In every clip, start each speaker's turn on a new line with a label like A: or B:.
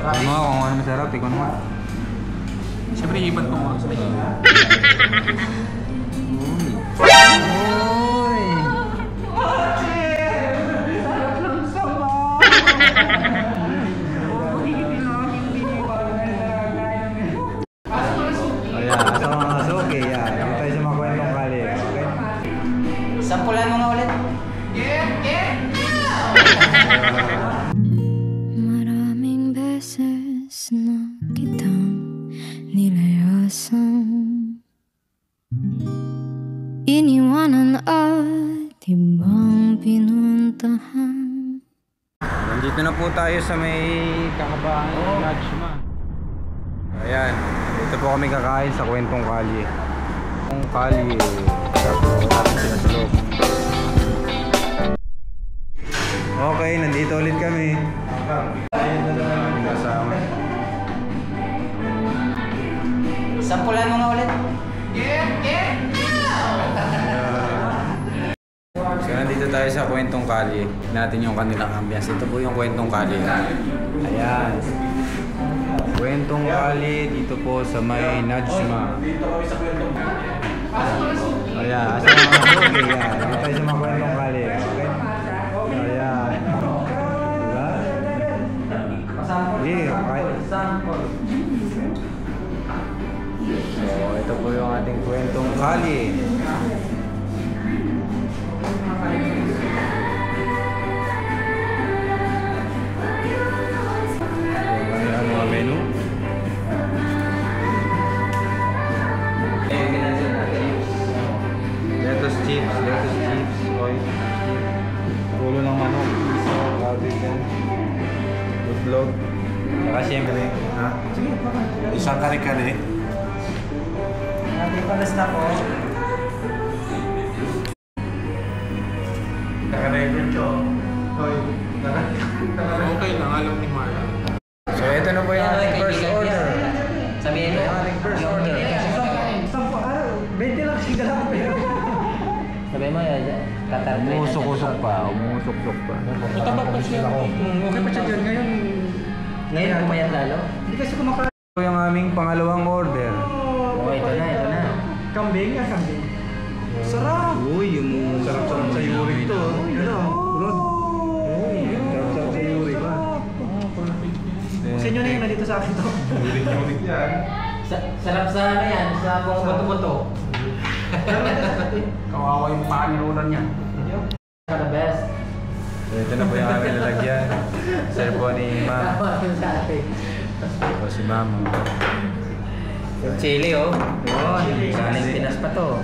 A: Ano nga kung ano masarap, ikaw naman.
B: Siyempre, hiban ko mga sa
C: Sampulan mo nga ulit.
D: Maraming beses na kitang nilayasan, iniwanan at ibang pinuntahan.
A: Nandito na po tayo sa may kakabahan ng Najma. Ayan, dito po kami kakain sa Kwentong Kalye. Kwentong Kalye, tapos natin sila sa loob. Okay, nandito ulit kami. Ayun na lang aming kasama.
C: Sampulan mo nga ulit.
A: So nandito tayo sa Kwentong Kalye. Natin yung kanilang ambience. Ito po yung Kwentong Kalye. Ayan. Kwentong Kalye dito po sa may Najma. Ayan, asa mga okay, yan. Dito tayo sa mga Kwentong Kalye. Okay? Ayan. Diba? Okay. So, ito po yung ating Kwentong Kalye. Ayan mga menu. Lettuce chips, oil, ulo ng manok, so, cabbage yan, butlog, saka siyempre, ha? Isang kare-kare.
C: Natin palasta ko.
B: Okay lang, alam ni Marla.
A: So ito na po yung ating first order.
C: Sabihin mo.
A: Yung ating first order.
C: 20 lang siya lang. Sabihin mo, katar
A: Umusok-usok pa, umusok-usok pa.
B: Mataba pa siya.
C: Okay pa siya dyan ngayon. Ngayon pumayat lalo? Hindi kasi kumakain.
A: Ito yung aming pangalawang order.
C: Oh, ito na. Kambing. Sarap!
A: Uy, yung
E: Sarap-sarap sa yurik to. Ano? Rod? Sarap-sarap sa yurik ba?
C: Sa inyo na yun, nandito sa akin to.
E: Yurik yan.
C: Sarap sa ano yan, sa buong buto-buto.
B: Kawawa yung paanilunan niya.
C: The best.
A: So ito na po yung aming lalagyan. Serve po ni Ma. O si Mama.
C: Yung chili oh. Yun. Galing Pinas pa to.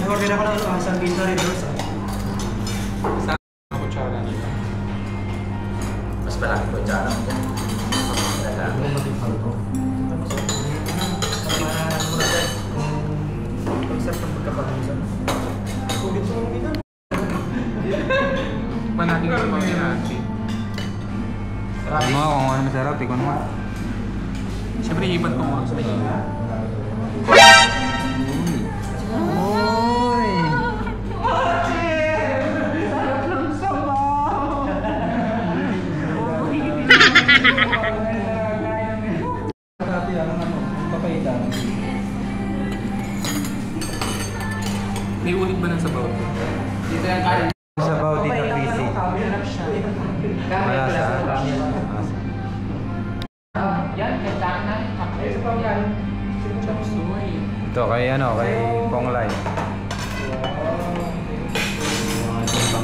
E: Order ako ng isang pizza rin doon.
B: Sa kutsara nila.
C: Mas malaki po dyan.
B: Pa natin yung mga natin.
A: Ano nga kung ano masarap, ikaw naman.
B: Siyempre, hiban ko mga sa may ulit ba ng sabaw?
C: Dito yung kanin.
A: Sabaw dito busy. Malasa.
C: Yan, kailangan na. Ay, sabaw yan.
A: Ito kay kay Ponglay.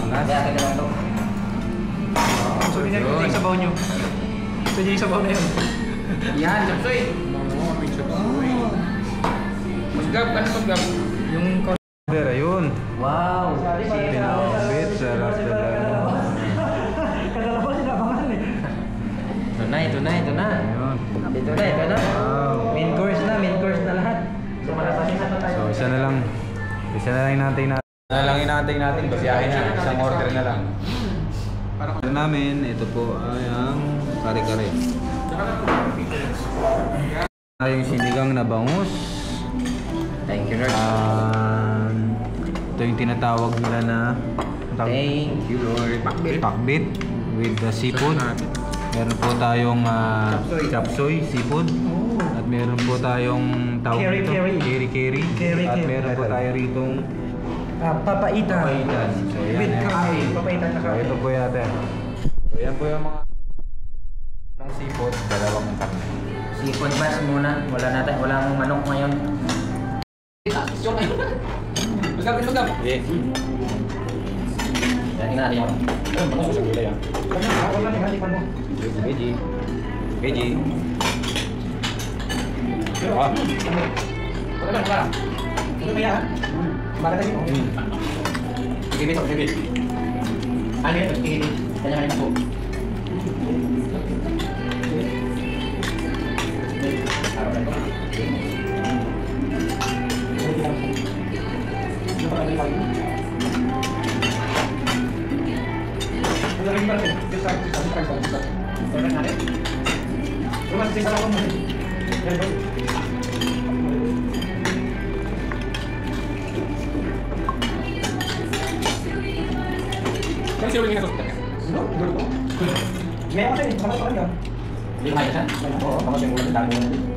C: Kaya kailangan to.
E: So, niya yung sabaw nyo. Ito niya yung sabaw na yun.
C: Yan, chapsoy.
B: Oo, may chapsoy. Maggab, ano maggab?
E: Yung
A: Order, ayun.
C: Wow.
A: Pinakabit, sarap talaga.
E: kadalawa sinabangan eh.
C: Ito na.
A: Ayun.
C: Ito na.
A: Wow.
C: Main course na lahat. So, malasasin na tayo.
A: So isa na lang inaantay natin. Babiyahin na. Isang order na lang. Order namin, ito po ay ang kare-kare. Yung sinigang na bangus.
C: Thank you, Lord.
A: Ito yung tinatawag nila na
C: Thank you, Lord.
A: pakbit with the seafood. Meron po tayong chapsoy seafood. At meron po tayong tawag nito, keri-keri. At meron po tayo ritong
C: Papaitan.
A: papaitan. So yan,
C: With kain. Papaitan na
A: So ito po yata. So yan po yung mga ng seafood, dalawang karne.
C: Seafood bass muna. Walang manok ngayon.
A: Yes.
C: Tingnan natin yun.
A: Veggie. Veggie. Ah.
C: Hindi kumain siya? Oo, baka siya ulan dami mo.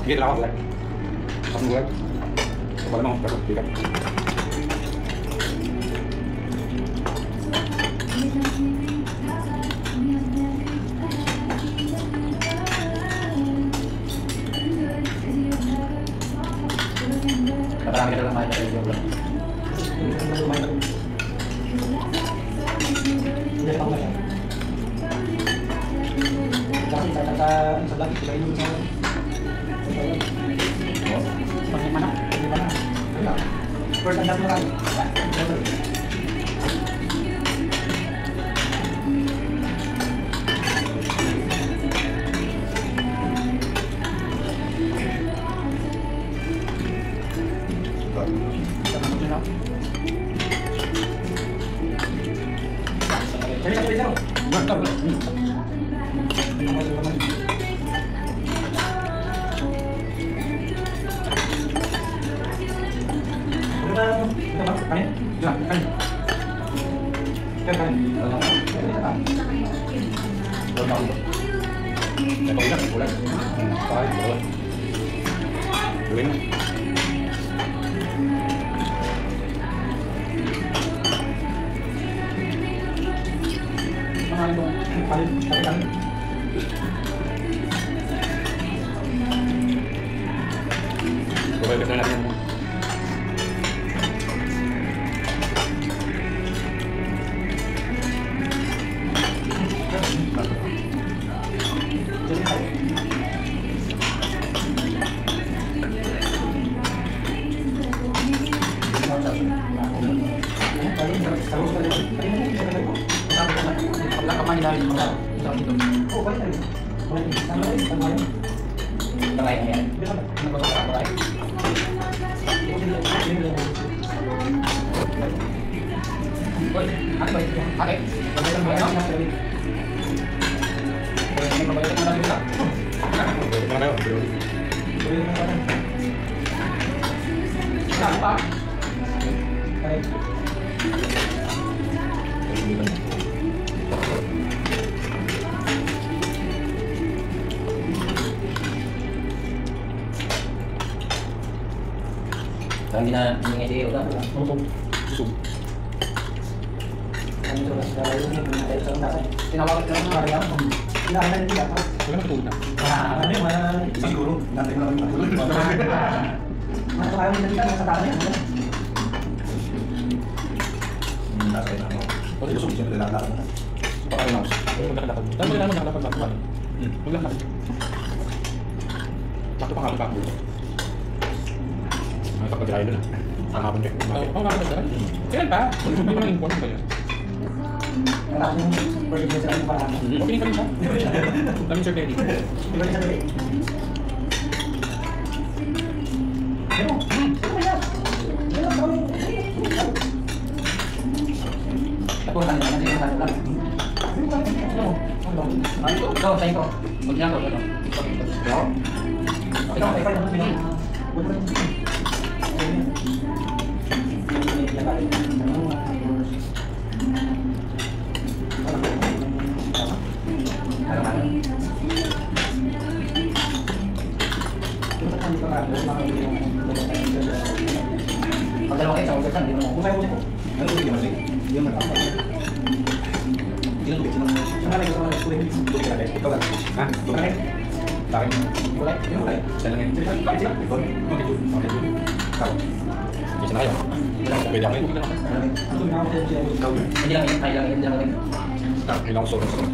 A: Gila lawak lah. Pasang gue. Kepala mau terus dikat.
C: Marami ka lang kumain na rin yung Saan hindi na hindi ngayon ulam?
E: Busog.
B: Tinawag ko lang mga kaya. Wala na tulog na. Siguro, natin lang ang tulog. Kaya mo nandito sa tatay. Nasay na ako. Kasi gusto ko siya lalakad na. Pakay na ako. Maglakad. Dahil mo nakalakad. Maglakad. Bakit pa nga ako? Ay, kapag-dry na. Ang hapon check. Oo, kapag-dry. Kailan pa? Hindi mo nang important ba yun? Okay pa rin siya. Daming sir Teddy.
C: Ito, sa'yo ko. Huwag niya ko. Pagdalawa kayo sa ugasan, hindi mo usay mo. Ano yung masig? Yung matapos. Ilang bit lang. Saan ka lang sa kulit? Ikaw lang. Ha? Bakit? Bakit? Kulay? Yung kulay? Saan lang yun? Ikaw? Okay. Ikaw? Isa na kayo? Pwede ako yun? Hindi lang yun, tayo lang yun, hindi lang yun.
E: Ilang ko sobrang sarap.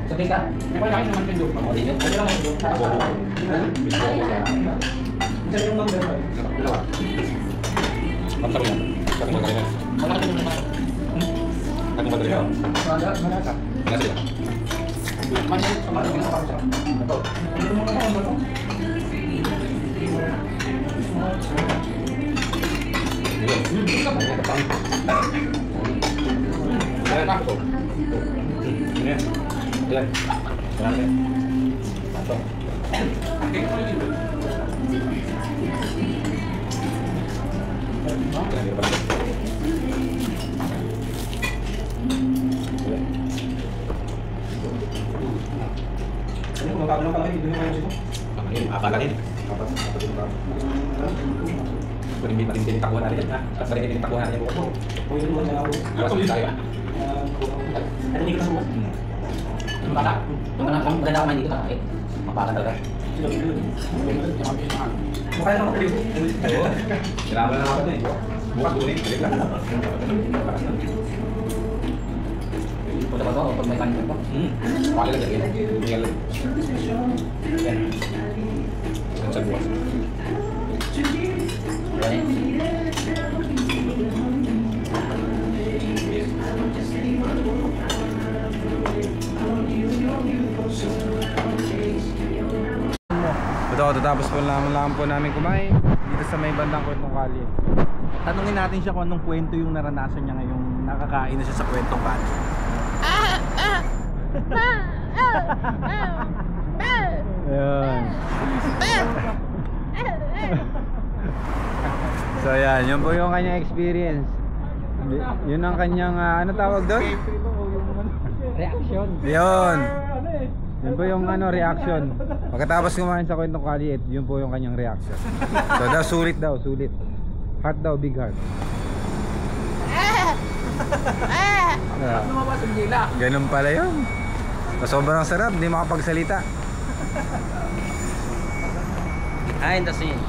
C: Sabi ka? May pala kayo naman yung doon. Hindi yun. Sabi lang yun.
E: Dalawa. Pantaro yan. Kating madali na.
C: Wala ka din naman.
E: Kating madali na.
C: Malasa.
E: Malasa yan. Ayan pa. Ayan. Ayan. Ayan. Akala din. Pwede natin takuhan natin yan, ha? Tapos rin natin takuhan natin bukas mo. Alas ulit tayo, ha?
B: Ano hindi ka sa bukas?
C: Bata. Kung maganda ka man dito, eh. Mapakan talaga.
B: Mukha na ako.
E: Oo. Kailangan na natin eh. Bukas ulit. Balik lang.
C: Punta pa to, pag may kanin pa.
E: Pakali lang dyan. Tinggal lang. Yan. Yan sa bukas.
C: Yan eh.
A: Ito, tatapos po lang po namin kumain dito sa may bandang Kwentong Kali.
B: Tanungin natin siya kung anong kwento yung naranasan niya ngayong nakakain na siya sa Kwentong Kali.
A: Ayun. So yan, yun po yung kanyang experience. Yun ang kanyang, ano tawag doon?
C: Reaction.
A: Yun. Yun po yung reaction. Pagkatapos kumain sa Kwentong Kali, yun po yung kanyang reaction. So daw, sulit daw, sulit. Heart daw, big heart.
C: Lumabas ang gila.
A: Ganun pala yun. So, sobrang sarap, hindi makapagsalita.
C: Behind the scene.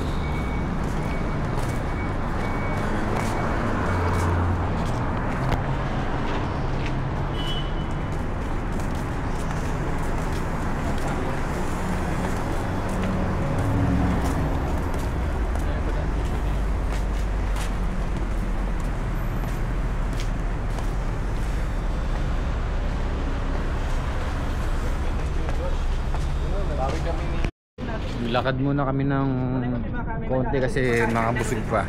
A: Lakad muna kami ng konti kasi makabusog pa.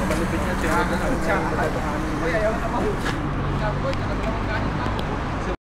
A: Malupit niya,